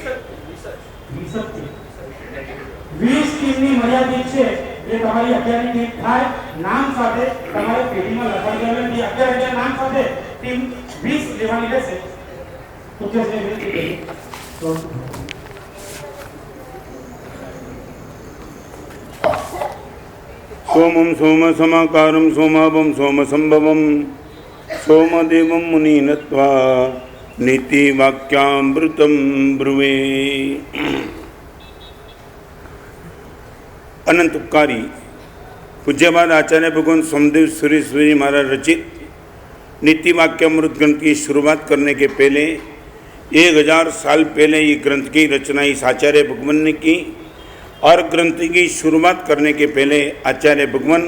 20 ટીમની મર્યાદિત છે જે તમારી 11 ટીમ થાય નામ સાથે તમારે પેટીમાં લખાવી દેવાની 11 નામ સાથે ટીમ 20 લેવાની રહેશે પૂછે છે વિનંતી તો सोमं सोम समाकारं सोमाभं सोम संभवं सोमदेवं मुनि नत्वा नीति वाक्यामृतं ब्रुवे। अनंत उपकारी पूज्यपाद आचार्य भगवान सोमदेव सुरेश्वरी महाराज रचित नीति वाक्यामृत ग्रंथ की शुरुआत करने के पहले 1000 साल पहले ये ग्रंथ की रचना इस आचार्य भगवान ने की और ग्रंथ की शुरुआत करने के पहले आचार्य भगवान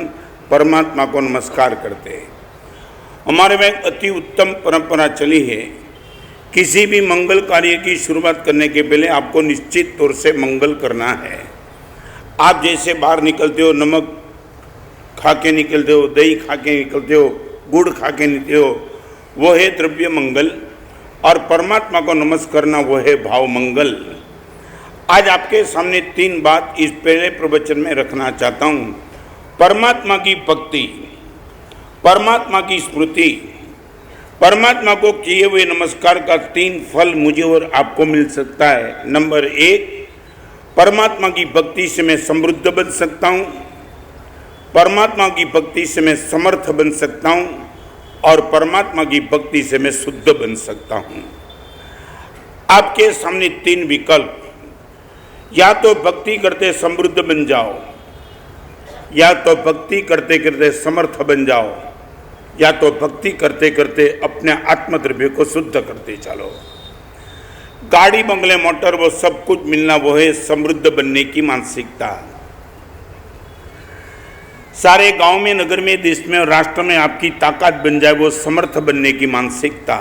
परमात्मा को नमस्कार करते हैं। हमारे में एक अति उत्तम परंपरा चली है, किसी भी मंगल कार्य की शुरुआत करने के पहले आपको निश्चित तौर से मंगल करना है। आप जैसे बाहर निकलते हो, नमक खा के निकलते हो, दही खा के निकलते हो, गुड़ खा के निकलते हो, वो है द्रव्य मंगल, और परमात्मा को नमस्कार करना वो है भाव मंगल। आज आपके सामने 3 बात इस पहले प्रवचन में रखना चाहता हूँ। परमात्मा की भक्ति, परमात्मा की स्मृति, परमात्मा को किए हुए नमस्कार का 3 फल मुझे और आपको मिल सकता है। नंबर 1, परमात्मा की भक्ति से मैं समृद्ध बन सकता हूँ, परमात्मा की भक्ति से मैं समर्थ बन सकता हूँ, और परमात्मा की भक्ति से मैं शुद्ध बन सकता हूँ। आपके सामने 3 विकल्प, या तो भक्ति करते समृद्ध बन जाओ, या तो भक्ति करते करते समर्थ बन जाओ, या तो भक्ति करते करते अपने आत्मद्रव्य को शुद्ध करते चलो। गाड़ी बंगले मोटर वो सब कुछ मिलना वो है समृद्ध बनने की मानसिकता। सारे गांव में, नगर में, देश में और राष्ट्र में आपकी ताकत बन जाए वो समर्थ बनने की मानसिकता,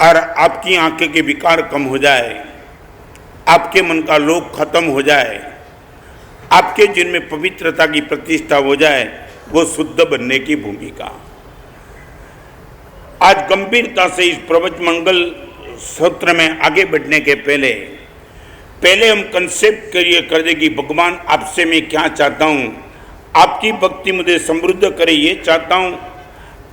और आपकी आंखें के विकार कम हो जाए, आपके मन का लोभ खत्म हो जाए, आपके जिन में पवित्रता की प्रतिष्ठा हो जाए, वो शुद्ध बनने की भूमिका। आज गंभीरता से इस प्रवचन मंगल सूत्र में आगे बढ़ने के पहले हम कंसेप्ट कर दे कि भगवान आपसे मैं क्या चाहता हूँ। आपकी भक्ति मुझे समृद्ध करे ये चाहता हूँ,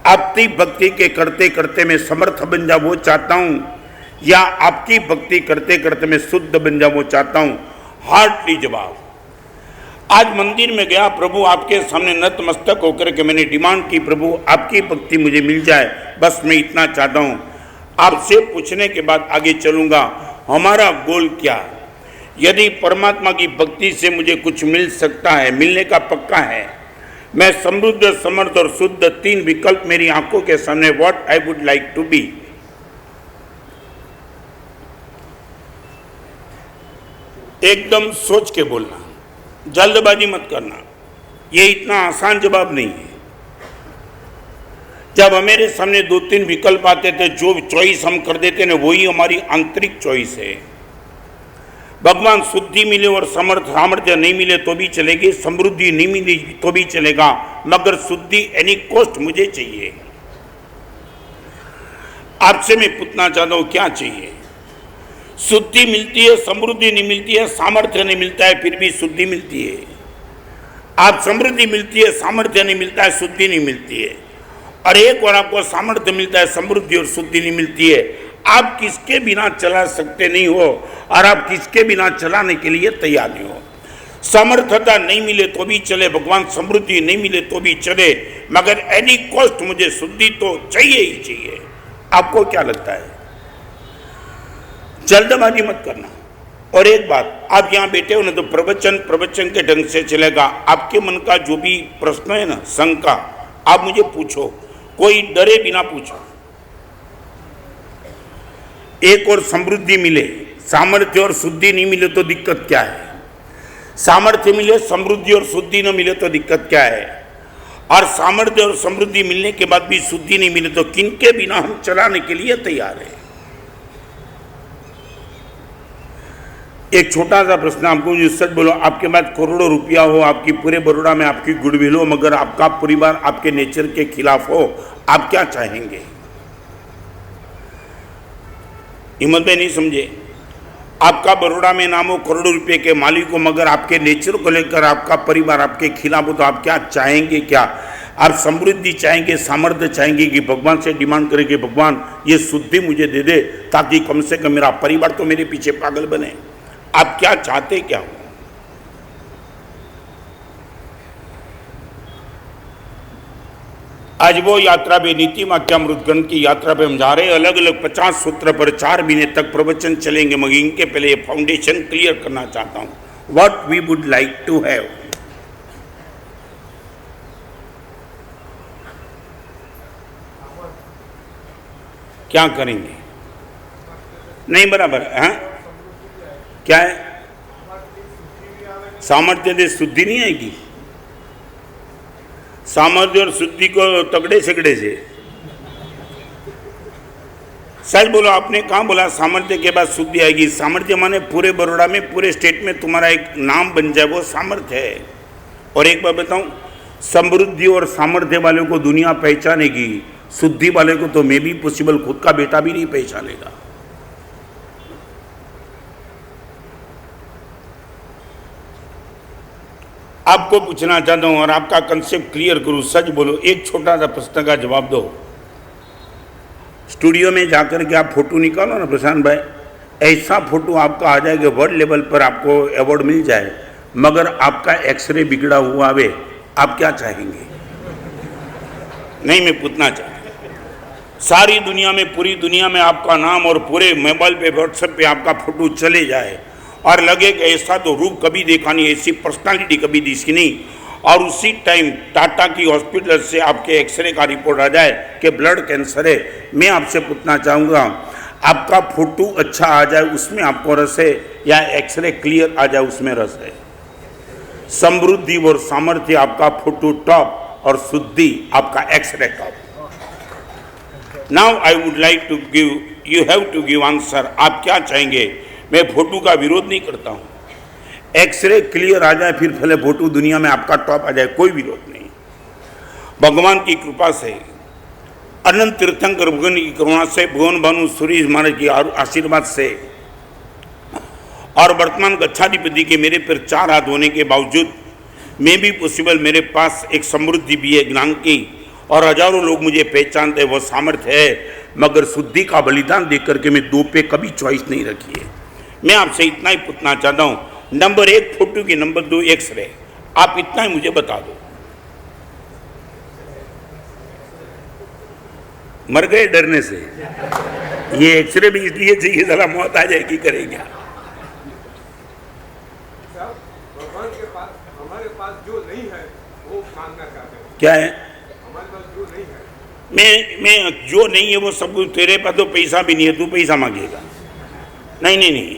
आपकी भक्ति के करते करते मैं समर्थ बन जाऊँ वो चाहता हूँ, या आपकी भक्ति करते करते मैं शुद्ध बन जाऊँ वो चाहता हूँ। हार्डली जवाब। आज मंदिर में गया, प्रभु आपके सामने नतमस्तक होकर के मैंने डिमांड की, प्रभु आपकी भक्ति मुझे मिल जाए, बस मैं इतना चाहता हूँ। आपसे पूछने के बाद आगे चलूँगा हमारा गोल क्या। यदि परमात्मा की भक्ति से मुझे कुछ मिल सकता है, मिलने का पक्का है, मैं समृद्ध, समर्थ और शुद्ध 3 विकल्प मेरी आंखों के सामने, what I would like to be. एकदम सोच के बोलना, जल्दबाजी मत करना। ये इतना आसान जवाब नहीं है। जब हमारे सामने 2-3 विकल्प आते थे, जो चॉइस हम कर देते ना, वही हमारी आंतरिक चॉइस है। भगवान शुद्धि मिले और सामर्थ्य नहीं मिले तो भी चलेगी, समृद्धि नहीं मिली तो भी चलेगा, मगर शुद्धि एनी कॉस्ट मुझे चाहिए। आपसे मैं पूछना चाहता हूं क्या चाहिए। शुद्धि मिलती है, समृद्धि नहीं मिलती है, सामर्थ्य नहीं मिलता है, फिर भी शुद्धि मिलती है। आप समृद्धि मिलती है, सामर्थ्य नहीं मिलता है, शुद्धि नहीं मिलती है। और एक और आपको सामर्थ्य मिलता है, समृद्धि और शुद्धि नहीं मिलती है। आप किसके बिना चला सकते नहीं हो, और आप किसके बिना चलाने के लिए तैयार नहीं हो। समर्थता नहीं मिले तो भी चले, भगवान समृद्धि नहीं मिले तो भी चले, मगर एनी कॉस्ट मुझे शुद्धि तो चाहिए ही चाहिए। आपको क्या लगता है? जल्दबाजी मत करना। और एक बात, आप यहाँ बैठे हो ना, तो प्रवचन के ढंग से चलेगा। आपके मन का जो भी प्रश्न है ना, शंका, आप मुझे पूछो, कोई डरे बिना पूछो। एक और समृद्धि मिले, सामर्थ्य और शुद्धि नहीं मिले तो दिक्कत क्या है? सामर्थ्य मिले, समृद्धि और शुद्धि न मिले तो दिक्कत क्या है? और सामर्थ्य और समृद्धि मिलने के बाद भी शुद्धि नहीं मिले तो किनके बिना हम चलाने के लिए तैयार हैं? एक छोटा सा प्रश्न आपको, मुझे सच बोलो, आपके पास करोड़ों रुपया हो, आपकी पूरे बड़ौदा में आपकी गुडविल हो, मगर आपका परिवार आपके नेचर के खिलाफ हो, आप क्या चाहेंगे? हिम्मत में नहीं समझे। आपका बड़ौदा में नाम हो करोड़ों रुपए के मालिक हो, मगर आपके नेचर को लेकर आपका परिवार आपके खिलाफ हो, तो आप क्या चाहेंगे? क्या आप समृद्धि चाहेंगे, सामर्थ्य चाहेंगे कि भगवान से डिमांड करेंगे भगवान ये शुद्धि मुझे दे दे ताकि कम से कम मेरा परिवार तो मेरे पीछे पागल बने? आप क्या चाहते क्या हो? आज वो यात्रा पे नीति वाक्यामृत ग्रंथ की यात्रा पे हम जा रहे हैं। अलग अलग 50 सूत्र पर 4 महीने तक प्रवचन चलेंगे, मगर इनके पहले ये फाउंडेशन क्लियर करना चाहता हूं। What we would like to have, क्या करेंगे? नहीं बराबर है? क्या है? सामर्थ्य दे शुद्धि नहीं आएगी। सामर्थ्य और शुद्धि को तगड़े सिगड़े से सच बोलो। आपने कहाँ बोला सामर्थ्य के बाद शुद्धि आएगी? सामर्थ्य माने पूरे बड़ौदा में, पूरे स्टेट में तुम्हारा एक नाम बन जाए, वो सामर्थ्य है। और एक बात बताऊं, समृद्धि और सामर्थ्य वाले को दुनिया पहचानेगी, शुद्धि वाले को तो मे भी पॉसिबल खुद का बेटा भी नहीं पहचानेगा। आपको पूछना चाहता हूं और आपका कंसेप्ट क्लियर करूं, सच बोलो। एक छोटा सा प्रश्न का जवाब दो। स्टूडियो में जाकर के आप फोटो निकालो ना प्रशांत भाई, ऐसा फोटो आपका आ जाएगा, वर्ल्ड लेवल पर आपको अवार्ड मिल जाए, मगर आपका एक्सरे बिगड़ा हुआ आवे, आप क्या चाहेंगे? नहीं, मैं पूछना चाहता, सारी दुनिया में, पूरी दुनिया में आपका नाम और पूरे मोबाइल पे, व्हाट्सएप पे आपका फोटो चले जाए और लगे कि ऐसा तो रूप कभी देखा नहीं, ऐसी पर्सनालिटी कभी दिखी नहीं, और उसी टाइम टाटा की हॉस्पिटल से आपके एक्सरे का रिपोर्ट आ जाए कि ब्लड कैंसर है, मैं आपसे पूछना चाहूँगा, आपका फोटो अच्छा आ जाए उसमें आपको रस है, या एक्सरे क्लियर आ जाए उसमें रस है? समृद्धि और सामर्थ्य आपका फोटो टॉप और शुद्धि आपका X-ray top. Now I would like to give, you have to give answer. आप क्या चाहेंगे? मैं फोटो का विरोध नहीं करता हूं, एक्सरे क्लियर आ जाए फिर भले फोटो दुनिया में आपका टॉप आ जाए, कोई विरोध नहीं। भगवान की कृपा से, अनंत तीर्थंकर भगवान की करुणा से, भुवन भानु सूर्य महाराज की आशीर्वाद से और वर्तमान गच्छाधिपति के मेरे पर 4 हाथ होने के बावजूद मैं भी पॉसिबल, मेरे पास एक समृद्धि भी है ज्ञान की, और हजारों लोग मुझे पहचानते, वो सामर्थ्य है, मगर शुद्धि का बलिदान देकर के मैं 2 पे कभी चॉइस नहीं रखी है। मैं आपसे इतना ही पूछना चाहता हूं, नंबर 1 फोटो की, नंबर 2 एक्सरे, आप इतना ही मुझे बता दो। मर गए डरने से? ये एक्सरे भी इसलिए चाहिए जरा मौत आ जाएगी, करेंगे? भगवान के पास, हमारे पास जो नहीं है वो मांगना चाहते हैं। क्या है? हमारे पास जो नहीं है, मैं जो नहीं है वो सब, तेरे पास तो पैसा भी नहीं है, तू पैसा मांगेगा? नहीं नहीं नहीं,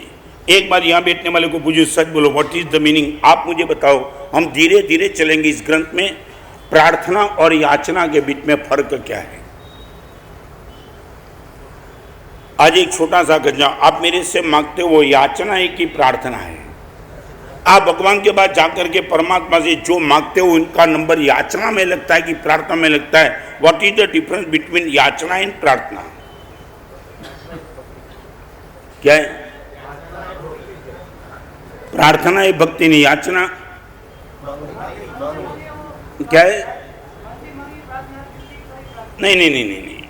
एक बार यहाँ बैठने वाले को पूछो, सच बोलो, व्हाट इज द मीनिंग? आप मुझे बताओ। हम धीरे धीरे चलेंगे इस ग्रंथ में। प्रार्थना और याचना के बीच में फर्क क्या है? आज एक छोटा सा गजा, आप मेरे से मांगते हो याचना है कि प्रार्थना है? आप भगवान के पास जाकर के परमात्मा से जो मांगते हो उनका नंबर याचना में लगता है कि प्रार्थना में लगता है? What is the difference between याचना एंड प्रार्थना? क्या है? प्रार्थना है भक्ति नहीं, याचना क्या है? नहीं नहीं नहीं नहीं नहीं,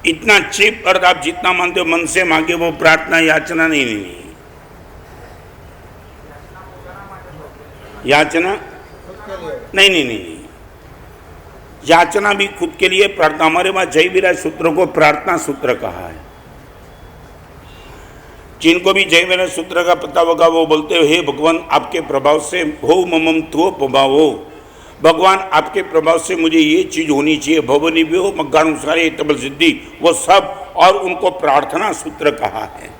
इतना चीप अर्थ आप जितना मानते हो मन से मांगे वो प्रार्थना, याचना नहीं नहीं नहीं। याचना नहीं नहीं नहीं नहीं, याचना भी खुद के लिए, प्रार्थना, हमारे पास जय विराज सूत्र को प्रार्थना सूत्र कहा है। जिनको भी जय विराज सूत्र का पता होगा वो बोलते हो, हे भगवान आपके प्रभाव से हो ममम तो प्रभाव हो, भगवान आपके प्रभाव से मुझे ये चीज होनी चाहिए, भवनी भी हो मग्गानुसारे तबल सिद्धि, वो सब, और उनको प्रार्थना सूत्र कहा है।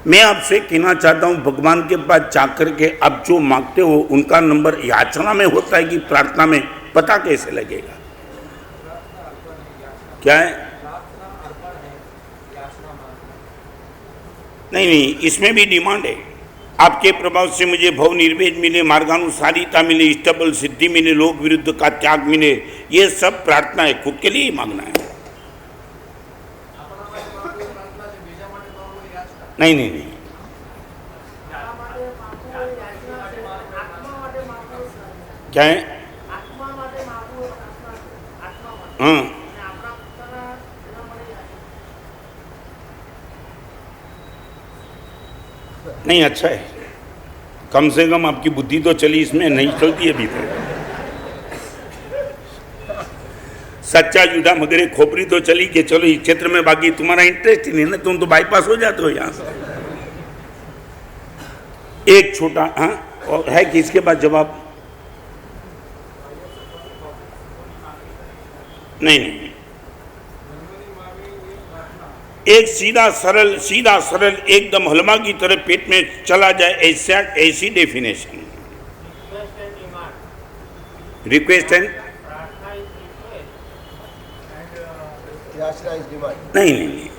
मैं आपसे कहना चाहता हूँ, भगवान के पास जाकर के आप जो मांगते हो उनका नंबर याचना में होता है कि प्रार्थना में, पता कैसे लगेगा? क्या है? नहीं नहीं, इसमें भी डिमांड है। आपके प्रभाव से मुझे भव निर्वेद मिले, मार्गानुसारिता मिले, इष्टबल सिद्धि मिले, लोक विरुद्ध का त्याग मिले, ये सब प्रार्थना है, खुद के लिए ही मांगना है। नहीं नहीं नहीं, क्या है? हाँ, नहीं अच्छा है, कम से कम आपकी बुद्धि तो चली, इसमें नहीं चलती अभी तक। सच्चा जूठा मगरे खोपड़ी तो चली कि चलो इस क्षेत्र में, बाकी तुम्हारा इंटरेस्ट ही नहीं ना, तुम तो बाईपास हो जाते हो यहाँ से। एक छोटा, हाँ, और है कि इसके बाद जवाब? नहीं, एक सीधा सरल एकदम हलवा की तरह पेट में चला जाए, ऐसी डेफिनेशन। रिक्वेस्ट एंड नहीं,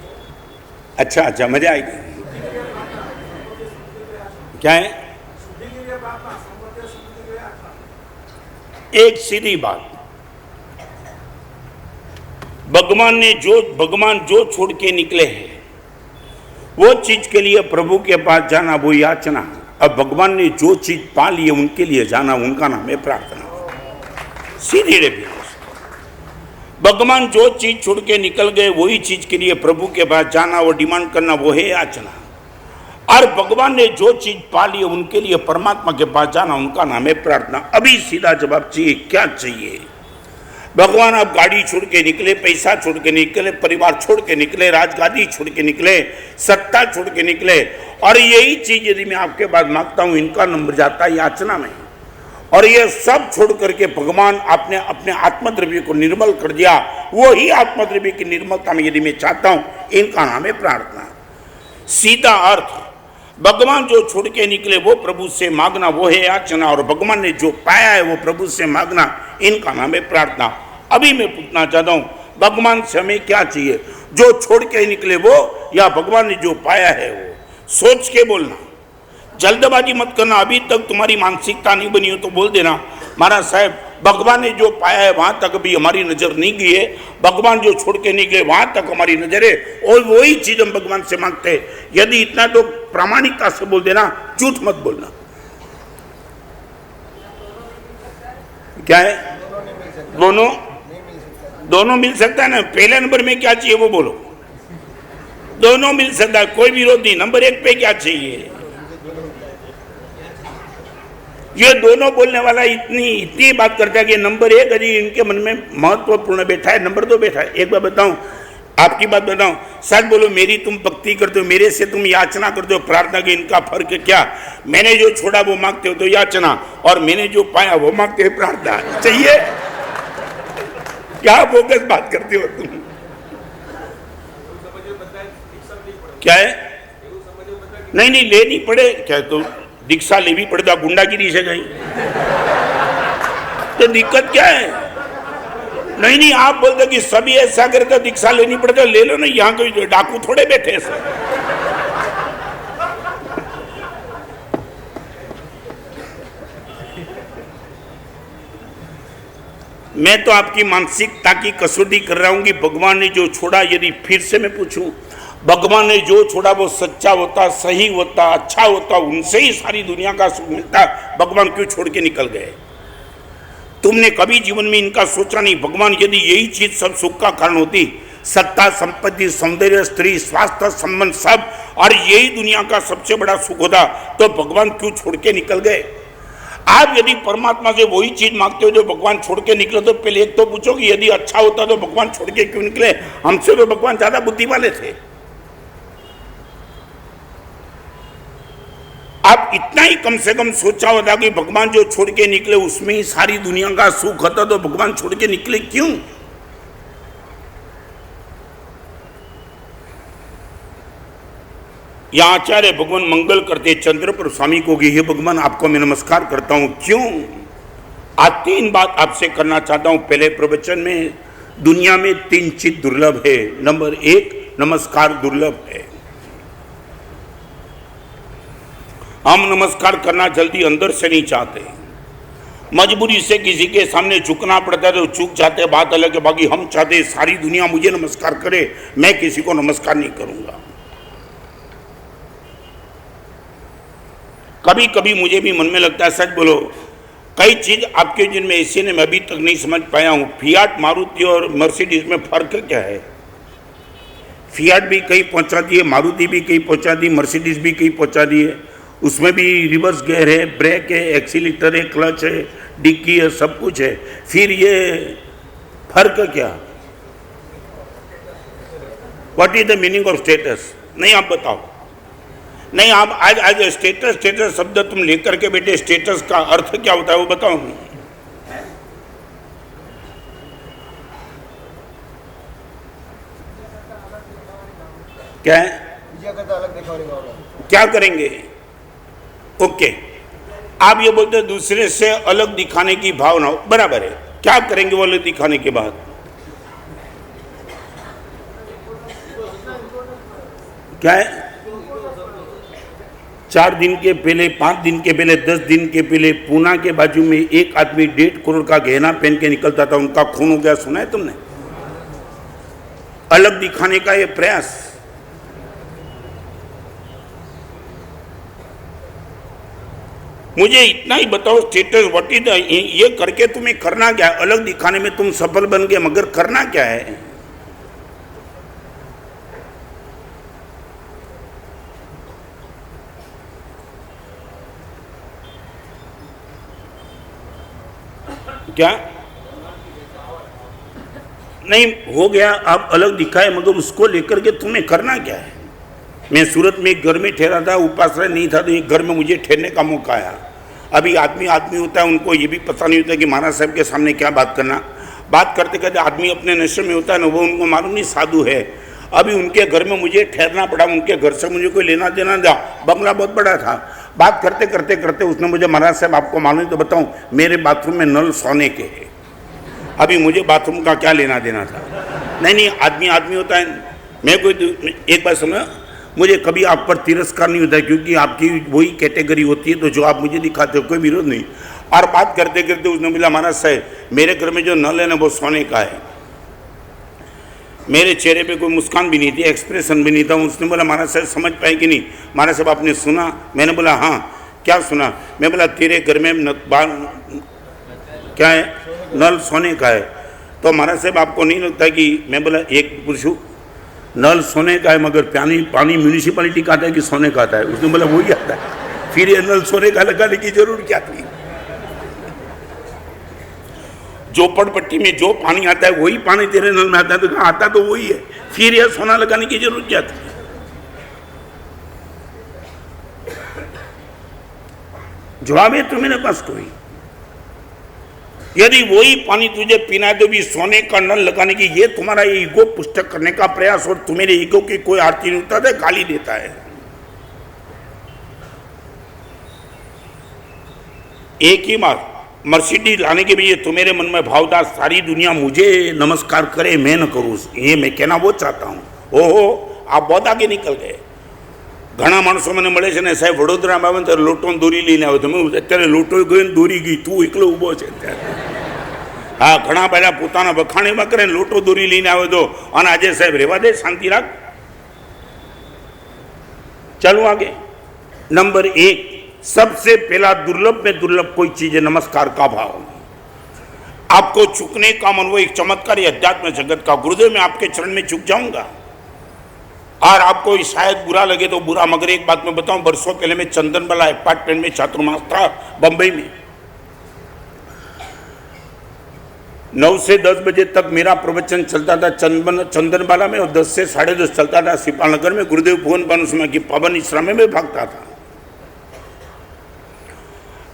अच्छा मजा आएगी। क्या है? एक सीधी बात, भगवान जो छोड़ के निकले हैं वो चीज के लिए प्रभु के पास जाना वो याचना। अब भगवान ने जो चीज पा ली है उनके लिए जाना, उनका नाम है प्रार्थना। सीधी डेफिनेशन। भगवान जो चीज छोड़ के निकल गए वही चीज के लिए प्रभु के पास जाना, वो डिमांड करना, वो है याचना। और भगवान ने जो चीज पा ली उनके लिए परमात्मा के पास जाना, उनका नाम है प्रार्थना। अभी सीधा जवाब चाहिए, क्या चाहिए? भगवान आप गाड़ी छोड़ के निकले, पैसा छोड़ के निकले, परिवार छोड़ के निकले, राजगादी छोड़ के निकले, सत्ता छोड़ के निकले, और यही चीज यदि मैं आपके पास मांगता हूं, इनका नंबर जाता है याचना में। और ये सब छोड़ करके भगवान आपने अपने आत्मद्रव्य को निर्मल कर दिया, वो ही आत्मद्रव्य की निर्मलता में यदि मैं चाहता हूं, इनका नाम है प्रार्थना। सीधा अर्थ, भगवान जो छोड़ के निकले वो प्रभु से मांगना, वो है याचना, और भगवान ने जो पाया है वो प्रभु से मांगना, इनका नाम है प्रार्थना। अभी मैं पूछना चाहता हूं, भगवान से हमें क्या चाहिए? जो छोड़ के निकले वो, या भगवान ने जो पाया है वो? सोच के बोलना, जल्दबाजी मत करना। अभी तक तुम्हारी मानसिकता नहीं बनी हो तो बोल देना, महाराज साहब भगवान ने जो पाया है वहां तक अभी हमारी नजर नहीं गई है, भगवान जो छोड़ के निकले वहां तक हमारी नजर है, और वही चीज हम भगवान से मांगते हैं। यदि इतना तो प्रामाणिकता से बोल देना, झूठ मत बोलना। क्या है? दोनों मिल सकता है ना। पहले नंबर में क्या चाहिए वो बोलो। दोनों मिल सकता है, कोई विरोध नहीं। नंबर एक पे क्या चाहिए? ये दोनों बोलने वाला इतनी बात करता है कि नंबर एक यदि इनके मन में महत्वपूर्ण बैठा है, नंबर दो बैठा है। एक बात बताऊं, आपकी बात बताऊं, सच बोलो, मेरी तुम भक्ति करते हो, मेरे से तुम याचना करते हो, प्रार्थना की इनका फर्क क्या? मैंने जो छोड़ा वो मांगते हो तो याचना, और मैंने जो पाया वो मांगते हो प्रार्थना। चाहिए क्या बोगस बात करते हो तुम? क्या है? नहीं लेनी पड़े क्या? तो दीक्षा लेनी पड़ता, गुंडागिरी से गई तो दिक्कत क्या है? नहीं आप बोलते कि सभी ऐसा करते दीक्षा लेनी पड़ती, ले लो ना। यहाँ कोई डाकू थोड़े बैठे ऐसे। मैं तो आपकी मानसिकता की कसौटी कर रहा हूं कि भगवान ने जो छोड़ा, यदि फिर से मैं पूछूं, भगवान ने जो छोड़ा वो सच्चा होता, सही होता, अच्छा होता, उनसे ही सारी दुनिया का सुख मिलता, भगवान क्यों छोड़ के निकल गए? तुमने कभी जीवन में इनका सोचा नहीं? भगवान यदि यही चीज सब सुख का कारण होती, सत्ता, संपत्ति, सौंदर्य, स्त्री, स्वास्थ्य, संबंध सब, और यही दुनिया का सबसे बड़ा सुख होता, तो भगवान क्यों छोड़ के निकल गए? आप यदि परमात्मा से वही चीज मांगते हो जो भगवान छोड़ के निकले, तो पहले एक तो पूछो कि यदि अच्छा होता तो भगवान छोड़ के क्यों निकले? हमसे तो भगवान ज्यादा बुद्धि वाले थे। आप इतना ही कम से कम सोचा होता कि भगवान जो छोड़ के निकले उसमें ही सारी दुनिया का सुख होता, तो भगवान छोड़ के निकले क्यों? यहाँ आचार्य भगवान मंगल करते चंद्रपुर स्वामी को कि हे भगवान आपको मैं नमस्कार करता हूं। क्यों? आज तीन बात आपसे करना चाहता हूं। पहले प्रवचन में दुनिया में तीन चीज दुर्लभ है। नंबर एक, नमस्कार दुर्लभ है। हम नमस्कार करना जल्दी अंदर से नहीं चाहते, मजबूरी से किसी के सामने झुकना पड़ता है तो चूक जाते, बात अलग है। बाकी हम चाहते सारी दुनिया मुझे नमस्कार करे, मैं किसी को नमस्कार नहीं करूंगा। कभी कभी मुझे भी मन में लगता है, सच बोलो, कई चीज आपके जिनमें ऐसी ने मैं अभी तक नहीं समझ पाया हूं। फियाट मारुति और मर्सिडीज में फर्क क्या है? फियाट भी कहीं पहुंचा दी है, मारुति भी कहीं पहुंचा दी, मर्सिडीज भी कहीं पहुंचा दी है। उसमें भी रिवर्स गियर है, ब्रेक है, एक्सीलेटर है, क्लच है, डिक्की है, सब कुछ है। फिर ये फर्क क्या? What is the meaning of status? नहीं आप बताओ। नहीं आप आज स्टेटस स्टेटस शब्द तुम लेकर के बेटे, स्टेटस का अर्थ क्या होता है वो बताओ। क्या है? क्या करेंगे? ओके, आप ये बोलते दूसरे से अलग दिखाने की भावना, बराबर है। क्या करेंगे वो अलग दिखाने के बाद? क्या है? 4 दिन के पहले, 5 दिन के पहले, 10 दिन के पहले पूना के बाजू में एक आदमी 1.5 करोड़ का गहना पहन के निकलता था, उनका खून हो गया, सुना है तुमने? अलग दिखाने का ये प्रयास। मुझे इतना ही बताओ, स्टेटस व्हाट इज, ये करके तुम्हें करना क्या है? अलग दिखाने में तुम सफल बन गए, मगर करना क्या है? क्या नहीं हो गया, आप अलग दिखाए, मगर उसको लेकर के तुम्हें करना क्या है? मैं सूरत में एक घर में ठहरा था, उपाश्रय नहीं था, तो एक घर में मुझे ठहरने का मौका आया। अभी आदमी होता है, उनको ये भी पता नहीं होता कि महाराज साहब के सामने क्या बात करना। बात करते करते आदमी अपने नशे में होता है ना, वो उनको मालूम नहीं साधु है। अभी उनके घर में मुझे ठहरना पड़ा, उनके घर से मुझे कोई लेना देना था, बंगला बहुत बड़ा था। बात करते करते करते उसने मुझे, महाराज साहब आपको मालूम तो बताऊं, मेरे बाथरूम में नल सोने के है। अभी मुझे बाथरूम का क्या लेना देना था? नहीं आदमी होता है। मैं कोई एक बात समझ, मुझे कभी आप पर तिरस्कार नहीं होता, क्योंकि आपकी वही कैटेगरी होती है, तो जो आप मुझे दिखाते हो कोई विरोध नहीं। और बात करते करते उसने बोला, महाराज साहब मेरे घर में जो नल है ना वो सोने का है। मेरे चेहरे पे कोई मुस्कान भी नहीं थी, एक्सप्रेशन भी नहीं था। उसने बोला, महाराज साहब समझ पाए कि नहीं? महाराज साहब आपने सुना? मैंने बोला हाँ। क्या सुना? मैं बोला तेरे घर में क्या है? नल सोने का है। तो महाराज साहब आपको नहीं लगता कि, मैं बोला एक पूछूं, नल सोने का है मगर पानी म्यूनिसिपैलिटी का आता है कि सोने का आता है? उसने बोला वही आता है। फिर ये नल सोने का लगाने की जरूरत क्या थी? झोपड़पट्टी में जो पानी आता है वही पानी तेरे नल में आता है, तो कहाँ आता तो वही है, फिर यह सोना लगाने की जरूरत क्या थी? जवाब है तो मेरे पास कोई। यदि वही पानी तुझे पीना है तो भी सोने का नल लगाने की, ये तुम्हारा ईगो पुष्ट करने का प्रयास, और तुम्हारे ईगो की कोई आरती नहीं उतारता है, गाली देता है। एक ही बात, मर्सिडीज लाने के लिए तुम्हारे मन में भाव था सारी दुनिया मुझे नमस्कार करे, मैं न करूँ, ये मैं कहना वो चाहता हूँ। ओहो, आप बहुत आगे निकल गए। घना माणसों મને મળે છે ને, સાહેબ વડોદરામાં આવે ત્યારે લોટો દોરી લઈને આવ્યો, તમે અત્યારે લોટો ગયો ને દોરી ગઈ, તું એકલો ઊભો છે અત્યારે। હા, ઘણા બધા પોતાના વખાણીમાં કરે લોટો દોરી લઈને આવ્યો તો, અને આજે સાહેબ રહેવા દે, શાંતિ રાખ। चलो आगे। नंबर 1, सबसे पहला दुर्लभ में दुर्लभ कोई चीज है नमस्कार का भाव। आपको झुकने का मन, वो एक चमत्कारी अध्यात्म जगत का, गुरुदेव मैं आपके चरण में झुक जाऊंगा। और आपको शायद बुरा लगे तो बुरा, मगर एक बात मैं बताऊं, बरसों पहले मैं चंदनबाला अपार्टमेंट में छात्रवास था बंबई में। 9 से 10 बजे तक मेरा प्रवचन चलता था चंदनबाला में, और 10 से 10:30 चलता था सिपाल नगर में, गुरुदेव भुवन भानुसमा की पावन इश्रा में मैं भागता था।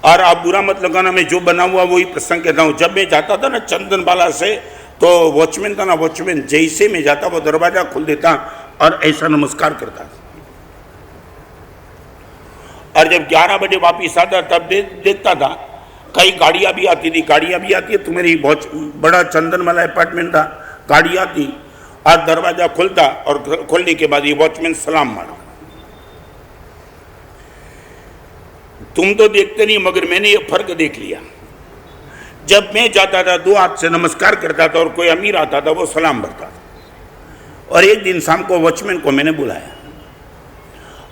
और आप बुरा मत लगाना, मैं जो बना हुआ वही प्रसंग कहता हूँ। जब मैं जाता था ना चंदनबाला से, तो वॉचमैन था ना, वॉचमैन जैसे मैं जाता वो दरवाजा खोल देता और ऐसा नमस्कार करता। और जब 11 बजे वापिस आता तब देखता था कई गाड़ियां भी आती थी, तो मेरी बहुत बड़ा चंदनबाला अपार्टमेंट था, गाड़ी आती और दरवाजा खुलता, और खोलने के बाद ये वॉचमैन सलाम मारा। तुम तो देखते नहीं, मगर मैंने ये फर्क देख लिया। जब मैं जाता था 2 हाथ से नमस्कार करता था, और कोई अमीर आता था वो सलाम भरता था। और एक दिन शाम को वॉचमैन को मैंने बुलाया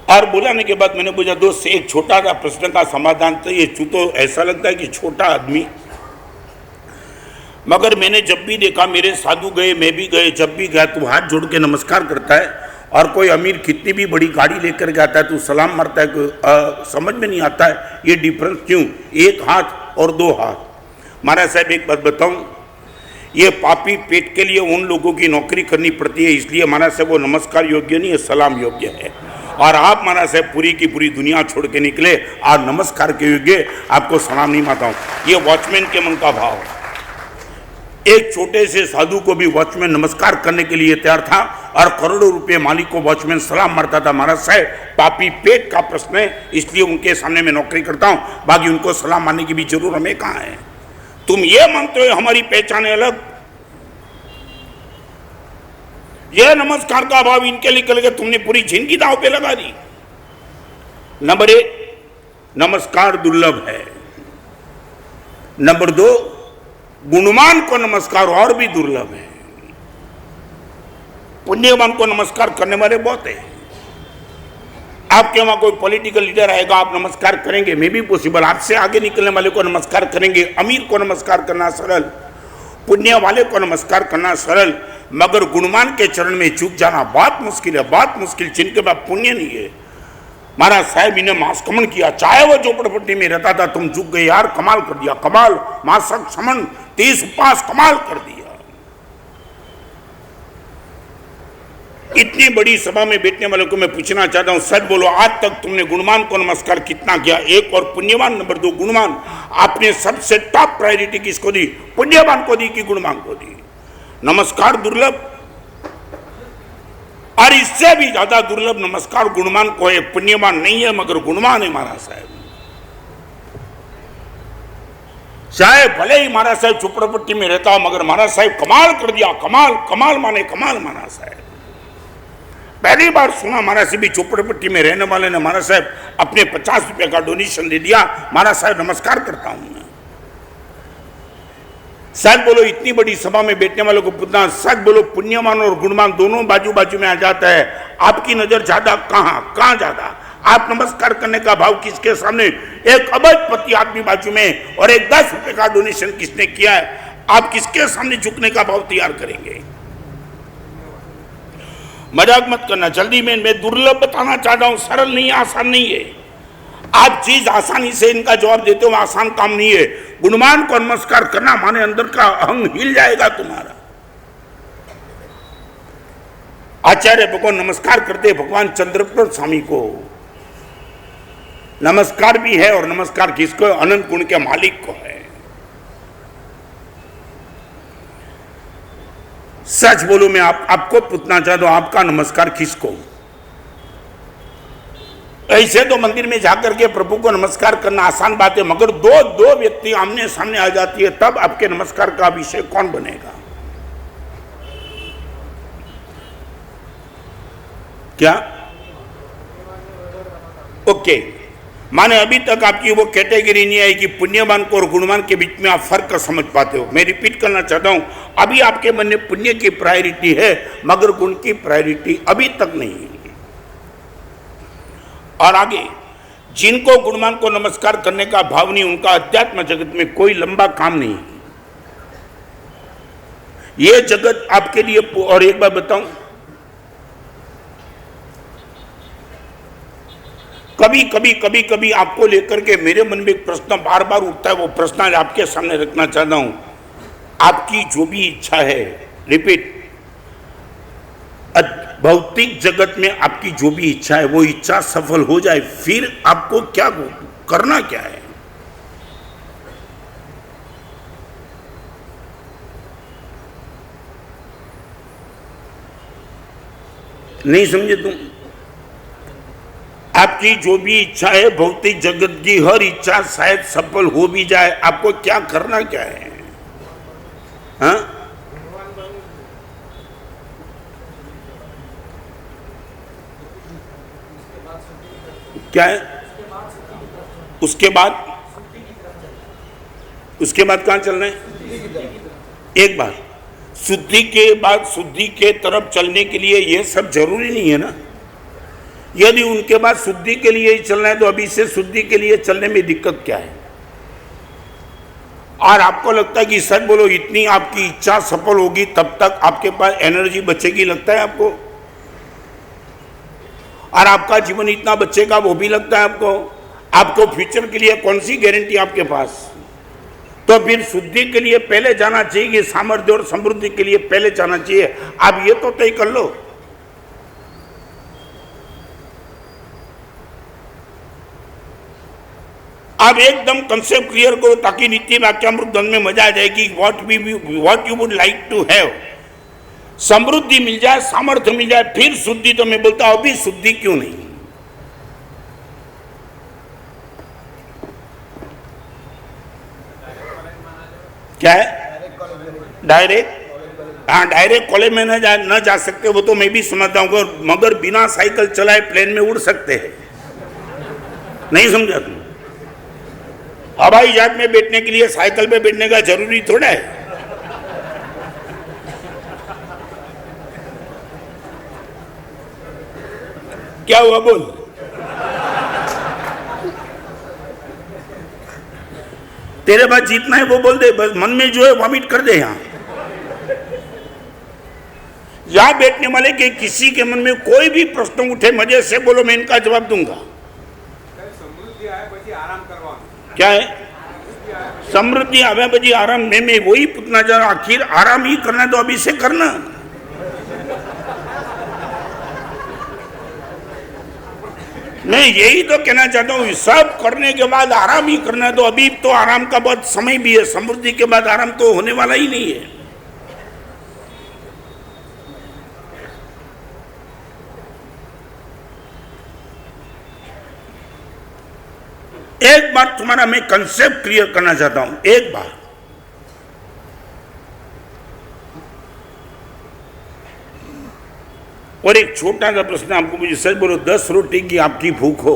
और बुलाने के बाद मैंने पूछा दोस्त से एक छोटा सा प्रश्न का समाधान चाहिए। तू तो ऐसा लगता है कि छोटा आदमी, मगर मैंने जब भी देखा मेरे साधु गए, मैं भी गए, जब भी गया तू हाथ जोड़ के नमस्कार करता है, और कोई अमीर कितनी भी बड़ी गाड़ी लेकर के आता है तू सलाम मारता है। समझ में नहीं आता है ये डिफरेंस क्यों, एक हाथ और दो हाथ। महाराज साहब एक बात बताऊं, ये पापी पेट के लिए उन लोगों की नौकरी करनी पड़ती है, इसलिए महाराज साहब वो नमस्कार योग्य नहीं है, सलाम योग्य है। और आप महाराज साहब पूरी की पूरी दुनिया छोड़ के निकले और नमस्कार के योग्य, आपको सलाम नहीं मारता हूँ। ये वॉचमैन के मन का भाव। एक छोटे से साधु को भी वॉचमैन नमस्कार करने के लिए तैयार था, और करोड़ों रुपए मालिक को वॉचमैन सलाम मारता था। महाराज साहब पापी पेट का प्रश्न है, इसलिए उनके सामने मैं नौकरी करता हूँ, बाकी उनको सलाम मारने की भी जरूरत हमें कहाँ है। तुम ये मानते हो हमारी पहचान अलग, यह नमस्कार का अभाव इनके लिए करके तुमने पूरी जिंदगी दांव पे लगा दी। नंबर 1, नमस्कार दुर्लभ है। नंबर 2, गुणवान को नमस्कार और भी दुर्लभ है। पुण्यवान को नमस्कार करने वाले बहुत है। आपके वहां कोई पॉलिटिकल लीडर आएगा, आप नमस्कार करेंगे, मे भी पॉसिबल, आपसे आगे निकलने वाले को नमस्कार करेंगे। अमीर को नमस्कार करना सरल, पुण्य वाले को नमस्कार करना सरल, मगर गुणवान के चरण में चूक जाना बहुत मुश्किल है, बहुत मुश्किल, जिनके पास पुण्य नहीं है। महाराज साहब इन्हें मांसकमन किया, चाहे वो झोपड़पट्टी में रहता था, तुम चूक गए यार, कमाल कर दिया, कमाल, मासक समन 30 उपवास, कमाल कर दिया। इतनी बड़ी सभा में बैठने वालों को मैं पूछना चाहता हूं, सच बोलो, आज तक तुमने गुणवान को नमस्कार कितना किया? 1 और पुण्यवान, नंबर 2 गुणवान। आपने सबसे टॉप प्रायोरिटी किसको दी? पुण्यवान को दी कि गुणवान को दी? नमस्कार दुर्लभ, और इससे भी ज्यादा दुर्लभ नमस्कार गुणवान को है, पुण्यवान नहीं है मगर गुणवान है। महाराज साहब चाहे भले ही महाराज साहब झोपड़पट्टी में रहता हो, मगर महाराज साहब कमाल कर दिया, कमाल, कमाल माने कमाल। महाराज साहब पहली बार सुना महाराज साहब भी झोपड़पट्टी में रहने वाले ने महाराज साहब अपने 50 रुपए का डोनेशन दे दिया। महाराज साहब नमस्कार करता हूं मैं। सच बोलो, इतनी बड़ी सभा में बैठने वालों को पूछना, सच बोलो, पुण्यवान और गुणवान दोनों बाजू बाजू में आ जाता है, आपकी नजर ज्यादा कहां ज्यादा? आप नमस्कार करने का भाव किसके सामने? एक अबजपति आदमी बाजू में और एक 10 रुपए का डोनेशन किसने किया है, आप किसके सामने झुकने का भाव तैयार करेंगे? मजाक मत करना। जल्दी में मैं दुर्लभ बताना चाहता हूं, सरल नहीं है, आसान नहीं है। आप चीज आसानी से इनका जवाब देते हो, आसान काम नहीं है। गुणवान को नमस्कार करना माने अंदर का अहंग हिल जाएगा तुम्हारा। आचार्य भगवान नमस्कार करते भगवान चंद्रप्रभ स्वामी को। नमस्कार भी है, और नमस्कार किसको? अनंत गुण के मालिक को है। सच बोलो, मैं आपको पूछना चाहता हूं, आपका नमस्कार किसको? ऐसे तो मंदिर में जाकर के प्रभु को नमस्कार करना आसान बात है, मगर दो व्यक्ति आमने सामने आ जाती है, तब आपके नमस्कार का विषय कौन बनेगा? क्या? ओके, माने अभी तक आपकी वो कैटेगरी नहीं आई कि पुण्यवान को और गुणवान के बीच में आप फर्क समझ पाते हो। मैं रिपीट करना चाहता हूं, अभी आपके मन में पुण्य की प्रायोरिटी है, मगर गुण की प्रायोरिटी अभी तक नहीं है। और आगे जिनको गुणवान को नमस्कार करने का भाव नहीं, उनका अध्यात्म जगत में कोई लंबा काम नहीं। ये जगत आपके लिए, और एक बार बताऊं, कभी आपको लेकर के मेरे मन में एक प्रश्न बार बार उठता है, वो प्रश्न आज आपके सामने रखना चाहता हूं। आपकी जो भी इच्छा है, रिपीट, भौतिक जगत में आपकी जो भी इच्छा है, वो इच्छा सफल हो जाए, फिर आपको क्या करना क्या है? नहीं समझे तुम? आपकी जो भी इच्छा है, भौतिक जगत की हर इच्छा शायद सफल हो भी जाए, आपको क्या करना क्या है? हाँ? क्या है? उसके बाद कहां चलना है? एक बात, शुद्धि के बाद शुद्धि के तरफ चलने के लिए यह सब जरूरी नहीं है ना। यदि उनके बाद शुद्धि के लिए ही चलना है तो अभी से शुद्धि के लिए चलने में दिक्कत क्या है? और आपको लगता है कि सच बोलो इतनी आपकी इच्छा सफल होगी तब तक आपके पास एनर्जी बचेगी, लगता है आपको? और आपका जीवन इतना बचेगा वो भी लगता है आपको? आपको फ्यूचर के लिए कौन सी गारंटी आपके पास? तो फिर शुद्धि के लिए पहले जाना चाहिए कि सामर्थ्य और समृद्धि के लिए पहले जाना चाहिए? आप ये तो तय कर लो। आप एकदम कंसेप्ट क्लियर करो ताकि नीति वाक्यामृत धन में मजा आ जाएगी। What you would like to have, समृद्धि मिल जाए, सामर्थ्य मिल जाए, फिर शुद्धि। तो मैं बोलता हूं अभी शुद्धि क्यों नहीं? क्या है? डायरेक्ट? हाँ, डायरेक्ट कॉलेज में न जा सकते वो तो मैं भी समझता हूँ, मगर बिना साइकिल चलाए प्लेन में उड़ सकते हैं। नहीं समझा तुम? हवाई जहाज में बैठने के लिए साइकिल पे बैठने का जरूरी थोड़ा है। क्या हुआ बोल? तेरे पास जीतना है वो बोल दे, बस मन में जो है वॉमिट कर दे। यहां बैठने वाले के किसी के मन में कोई भी प्रश्न उठे मजे से बोलो, मैं इनका जवाब दूंगा। क्या है? समृद्धि आवे बजी आराम में मैं वही पूछना चाह रहा, आखिर आराम ही करना है तो अभी से करना। मैं यही तो कहना चाहता हूँ, सब करने के बाद आराम ही करना है तो अभी तो आराम का बहुत समय भी है। समृद्धि के बाद आराम तो होने वाला ही नहीं है। एक बार तुम्हारा मैं कंसेप्ट क्लियर करना चाहता हूं, एक बार। और एक छोटा सा प्रश्न आपको, मुझे सच बोलो, 10 रोटी की आपकी भूख हो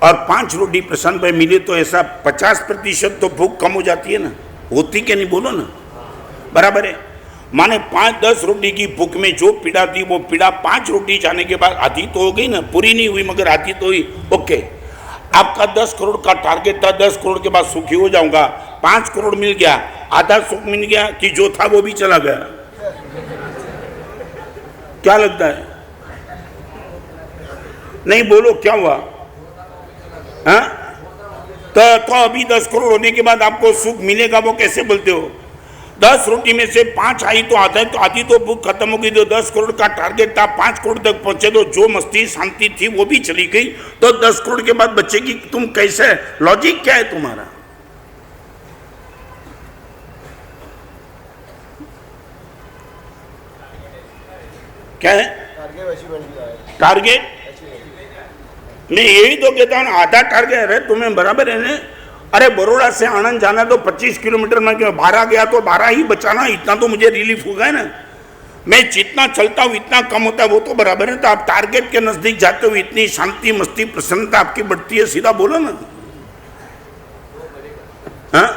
और 5 रोटी प्रसन्न पे मिले तो ऐसा 50% तो भूख कम हो जाती है ना? होती क्या नहीं, बोलो ना? बराबर है। माने 5-10 रोटी की भूख में जो पीड़ा थी वो पीड़ा 5 रोटी जाने के बाद आधी तो हो गई ना, पूरी नहीं हुई मगर आधी तो हुई। ओके, आपका 10 करोड़ का टारगेट था, 10 करोड़ के बाद सुखी हो जाऊंगा, 5 करोड़ मिल गया, आधा सुख मिल गया कि जो था वो भी चला गया? क्या लगता है? नहीं बोलो, क्या हुआ? हाँ, तो अभी 10 करोड़ होने के बाद आपको सुख मिलेगा वो कैसे बोलते हो? 10 रोटी में से 5 आई तो आधी तो भूख खत्म हो गई। तो 10 करोड़ का टारगेट था, 5 करोड़ तक पहुंचे तो जो मस्ती शांति थी वो भी चली गई, तो 10 करोड़ के बाद बचेगी। तुम कैसे, लॉजिक क्या है तुम्हारा? क्या है टारगेट? मैं यही तो कहता हूं, आधा टारगेट है तुम्हें, बराबर है ना? अरे बड़ौदा से आनंद जाना तो 25 किलोमीटर में, क्यों 12 गया तो 12 ही बचाना, इतना तो मुझे रिलीफ होगा ना। मैं जितना चलता हूँ इतना कम होता है, वो तो बराबर है। तो आप टारगेट के नजदीक जाते हो, इतनी शांति मस्ती प्रसन्नता आपकी बढ़ती है, सीधा बोलो ना। हाँ,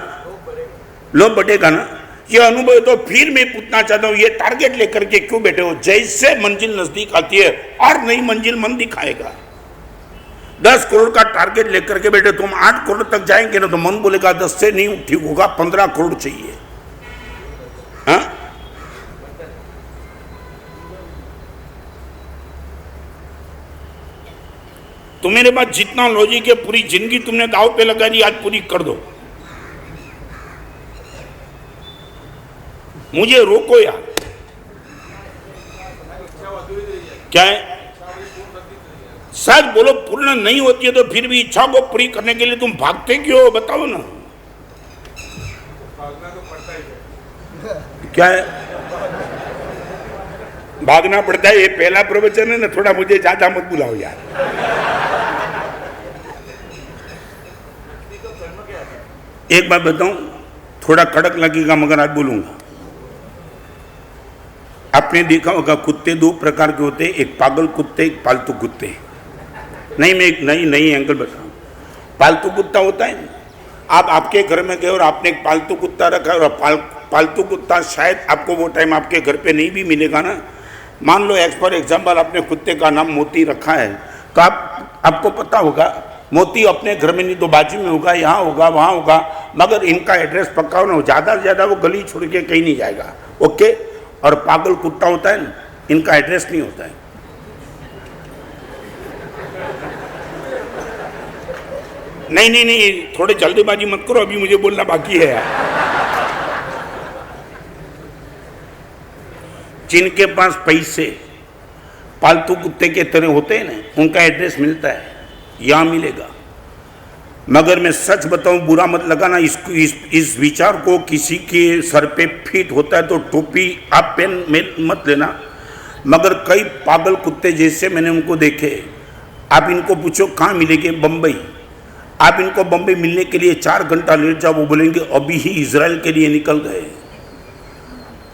लोग बढ़ेगा ना, ये अनुभव। तो फिर मैं पूछना चाहता हूँ, ये टारगेट लेकर के क्यों बैठे हो? जैसे मंजिल नजदीक आती है और नई मंजिल मन दिखाएगा। 10 करोड़ का टारगेट लेकर के बैठे, तुम 8 करोड़ तक जाएंगे ना तो मन बोलेगा 10 से नहीं ठीक होगा, 15 करोड़ चाहिए। हाँ, तो मेरे पास जितना लॉजिक है, पूरी जिंदगी तुमने दाव पे लगा दी, आज पूरी कर दो। मुझे रोको यार। क्या है? सच बोलो, पूर्ण नहीं होती है तो फिर भी इच्छा को पूरी करने के लिए तुम भागते क्यों, बताओ ना। भागना तो पड़ता ही है। क्या है? भागना पड़ता है, ये पहला प्रवचन है ना, थोड़ा मुझे ज्यादा मत बुलाओ यार। एक बात बताऊं, थोड़ा कड़क लगेगा मगर आज बोलूंगा। आपने देखा होगा कुत्ते 2 प्रकार के होते हैं, एक पागल कुत्ते, एक पालतू कुत्ते। नहीं, मैं एक नई एंगल बताऊं। पालतू कुत्ता होता है, आप आपके घर में गए और आपने एक पालतू कुत्ता रखा और पालतू कुत्ता शायद आपको वो टाइम आपके घर पे नहीं भी मिलेगा ना, मान लो फॉर एग्जाम्पल आपने कुत्ते का नाम मोती रखा है, तो आपको पता होगा मोती अपने घर में नहीं तो बाजू में होगा, यहाँ होगा, वहाँ होगा, मगर इनका एड्रेस पक्का होना, ज़्यादा से ज़्यादा वो गली छोड़ के कहीं नहीं जाएगा। ओके। और पागल कुत्ता होता है ना, इनका एड्रेस नहीं होता है। नहीं नहीं नहीं, थोड़े जल्दीबाजी मत करो, अभी मुझे बोलना बाकी है यार। जिनके पास पैसे पालतू कुत्ते के तरह होते हैं ना, उनका एड्रेस मिलता है, यहाँ मिलेगा। मगर मैं सच बताऊं, बुरा मत लगाना, इस विचार को किसी के सर पे फिट होता है तो टोपी आप पेन में मत लेना। मगर कई पागल कुत्ते जैसे मैंने उनको देखे, आप इनको पूछो कहाँ मिलेंगे, बम्बई। आप इनको बम्बई मिलने के लिए 4 घंटा लेट जाओ, वो बोलेंगे अभी ही इजराइल के लिए निकल गए।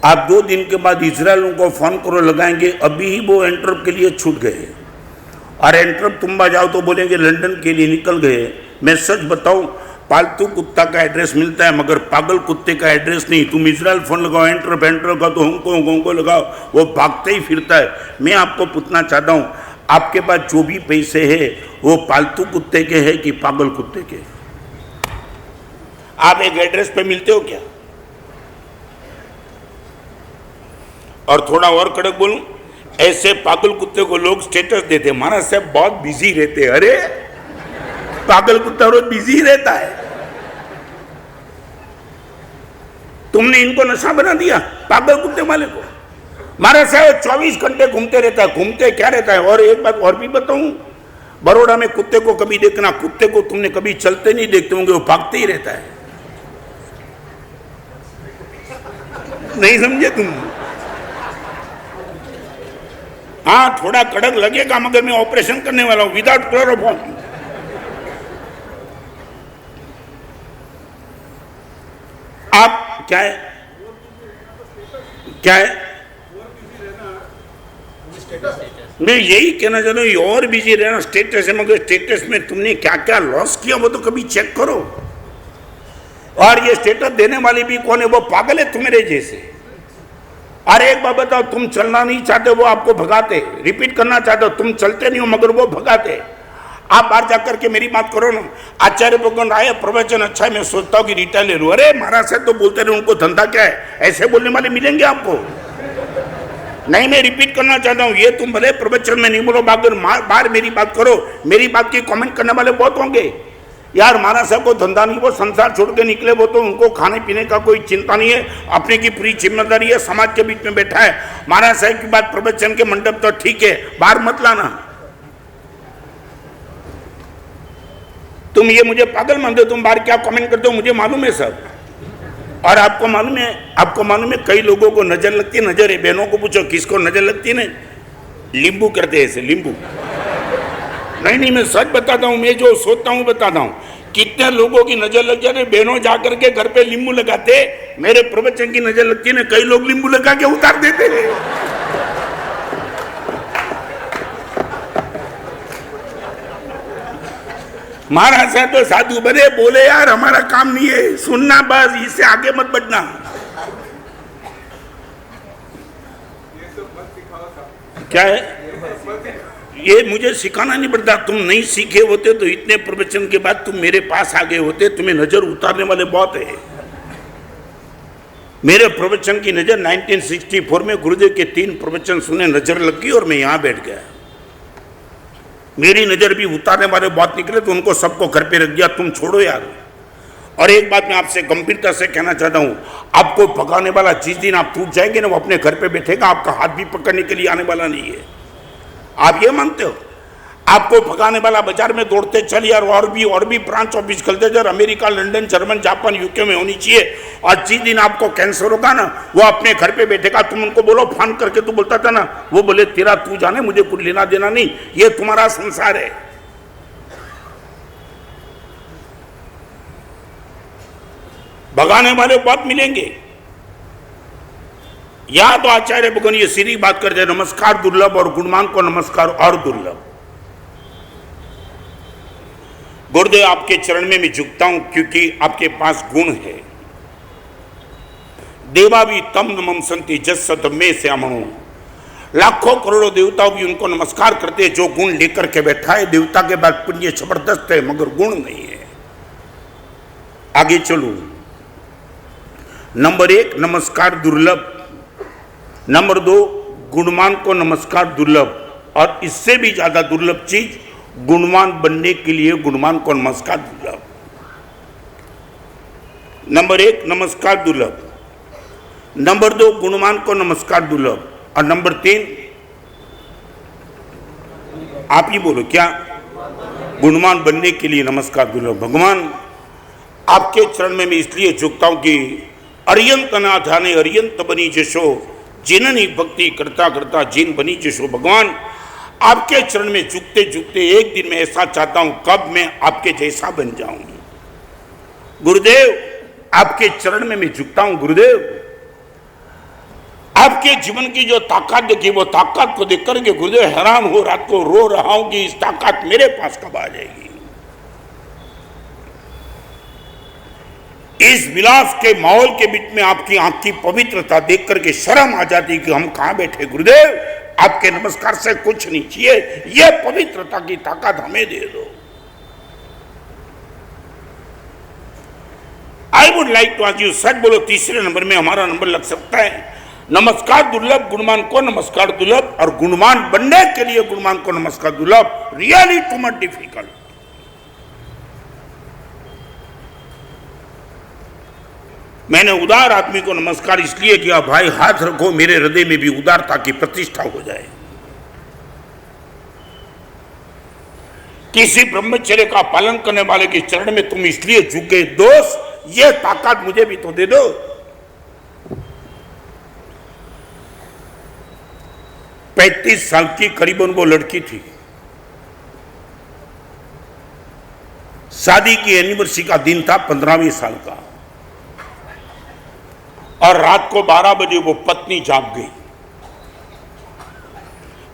आप 2 दिन के बाद इजराइल उनको फ़ोन करो, लगाएंगे अभी ही वो एंट्रप के लिए छूट गए। और एंट्रप तुम्बा जाओ तो बोलेंगे लंदन के लिए निकल गए। मैं सच बताऊं, पालतू कुत्ता का एड्रेस मिलता है मगर पागल कुत्ते का एड्रेस नहीं। तुम इजराइल फ़ोन लगाओ, एंट्रप का तो होंको लगाओ, वो भागते ही फिरता है। मैं आपको पूछना चाहता हूँ, आपके पास जो भी पैसे है वो पालतू कुत्ते के हैं कि पागल कुत्ते के? आप एक एड्रेस पे मिलते हो क्या? और थोड़ा और कड़क बोलूं, ऐसे पागल कुत्ते को लोग स्टेटस देते, महाराज साहब बहुत बिजी रहते। अरे पागल कुत्ता रोज बिजी रहता है, तुमने इनको नशा बना दिया पागल कुत्ते वाले को। महाराज साहब 24 घंटे घूमते रहता है। घूमते क्या रहता है? और एक बात और भी बताऊं, बड़ौदा में कुत्ते को कभी देखना, कुत्ते को तुमने कभी चलते नहीं देखते होंगे, वो भागते ही रहता है। नहीं समझे तुम? हाँ, थोड़ा कड़क लगेगा मगर मैं ऑपरेशन करने वाला हूं विदाउट क्लोरोफॉर्म। आप क्या है, क्या है? मैं यही कहना चाहता हूँ, और बिजी रहना स्टेटस है, मगर स्टेटस में तुमने क्या क्या लॉस किया वो तो कभी चेक करो। और ये स्टेटस देने वाले भी कौन है? वो पागल है तुम्हारे जैसे। अरे एक बात बताओ, तुम चलना नहीं चाहते वो आपको भगाते, रिपीट करना चाहते हो, तुम चलते नहीं हो मगर वो भगाते। आप बाहर जाकर के मेरी बात करो ना, आचार्य भगवान आए, प्रवचन अच्छा है, मैं सोचता हूँ कि रिटायर ले लूँ। अरे महाराज साहब तो बोलते रहे, उनको धंधा क्या है? ऐसे बोलने वाले मिलेंगे आपको? नहीं, मैं रिपीट करना चाहता हूँ, ये तुम भले प्रवचन में नहीं बोलो, बाहर मेरी बात करो, मेरी बात की कमेंट करने वाले बहुत होंगे। यार महाराज साहब को धंधा नहीं, वो संसार छोड़ के निकले, वो तो उनको खाने पीने का कोई चिंता नहीं है, अपने की पूरी जिम्मेदारी है, समाज के बीच में बैठा है। महाराज साहब की बात प्रवचन के मंडप तो ठीक है, बाहर मत लाना। तुम ये मुझे पागल मानते हो, तुम बाहर क्या कमेंट करते हो मुझे मालूम है सब। और आपको मालूम है कई लोगों को नजर लगती है, नजर है, बहनों को पूछो किसको नजर लगती है ना, लींबू करते हैं ऐसे, लींबू। नहीं, मैं सच बताता हूँ, मैं जो सोचता हूँ बताता हूँ। कितने लोगों की नजर लग जाती है, बहनों जाकर के घर पे लींबू लगाते, मेरे प्रवचन की नजर लगती है ना, कई लोग लींबू लगा के उतार देते हैं। महाराज साहब तो साधु बने, बोले यार हमारा काम नहीं है, सुनना बस, इससे आगे मत बढ़ना। क्या है ये? मुझे सिखाना नहीं पड़ता, तुम नहीं सीखे होते तो इतने प्रवचन के बाद तुम मेरे पास आ गए होते। तुम्हें नजर उतारने वाले बहुत है। मेरे प्रवचन की नजर 1964 में गुरुदेव के 3 प्रवचन सुने, नजर लग गई और मैं यहां बैठ गया। मेरी नजर भी उतारने वाले बहुत निकले तो उनको सबको घर पे रख दिया, तुम छोड़ो यार। और एक बात मैं आपसे गंभीरता से कहना चाहता हूं, आपको भगाने वाला जिस दिन आप टूट जाएंगे ना, वो अपने घर पे बैठेगा, आपका हाथ भी पकड़ने के लिए आने वाला नहीं है। आप ये मानते हो? आपको भगाने वाला बाजार में दौड़ते चलिए, और भी ब्रांच ऑफिस खुलते जाए, America, London, German, Japan, UK में होनी चाहिए। और जिस दिन आपको कैंसर होगा ना, वो अपने घर पे बैठेगा। तुम उनको बोलो, फोन करके तू बोलता था ना, वो बोले तेरा तू जाने, मुझे कुछ लेना देना नहीं, ये तुम्हारा संसार है। भगाने वाले बहुत मिलेंगे। या तो आचार्य भगवान ये सीधी बात करते, नमस्कार दुर्लभ और गुणमान को नमस्कार और दुर्लभ। गुरुदेव आपके चरण में मैं झुकता हूं क्योंकि आपके पास गुण है। देवा भी तम नमम संति जस सत में श्यामणु, लाखों करोड़ों देवताओं भी उनको नमस्कार करते हैं। जो गुण लेकर के बैठा है, देवता के बाद पुण्य जबरदस्त है मगर गुण नहीं है। आगे चलो। नंबर 1 नमस्कार दुर्लभ, नंबर 2 गुणवान को नमस्कार दुर्लभ, और इससे भी ज्यादा दुर्लभ चीज गुणवान बनने के लिए गुणवान को नमस्कार दुर्लभ। नंबर 1 नमस्कार दुर्लभ, नंबर 2 गुणवान को नमस्कार दुर्लभ, और नंबर 3 आप ही बोलो क्या? गुणवान बनने के लिए नमस्कार दुर्लभ। भगवान आपके चरण में मैं इसलिए झुकता हूं कि अरियंत ना जाने अरियंत बनी जशो, जिननी भक्ति करता करता जिन बनी जशो। भगवान आपके चरण में झुकते झुकते एक दिन मैं ऐसा चाहता हूं कब मैं आपके जैसा बन जाऊं। गुरुदेव आपके चरण में मैं झुकता हूं। गुरुदेव आपके जीवन की जो ताकत देखी वो ताकत को देख करके गुरुदेव हैरान हो, रात को रो रहा हूं कि इस ताकत मेरे पास कब आ जाएगी। इस विलास के माहौल के बीच में आपकी आंख की पवित्रता देख करके शर्म आ जाती कि हम कहां बैठे। गुरुदेव आपके नमस्कार से कुछ नहीं चाहिए, ये पवित्रता की ताकत हमें दे दो। I would like to ask you, सच बोलो तीसरे नंबर में हमारा नंबर लग सकता है। नमस्कार दुर्लभ, गुणवान को नमस्कार दुर्लभ, और गुणवान बनने के लिए गुणवान को नमस्कार दुर्लभ। Really too much difficult. मैंने उदार आदमी को नमस्कार इसलिए किया, भाई हाथ रखो मेरे हृदय में भी उदारता की प्रतिष्ठा हो जाए। किसी ब्रह्मचर्य का पालन करने वाले के चरण में तुम इसलिए झुके, दोस्त ये ताकत मुझे भी तो दे दो। पैंतीस साल की करीबन वो लड़की थी, शादी की एनिवर्सरी का दिन था, 15वें साल का, और रात को 12 बजे वो पत्नी जाग गई।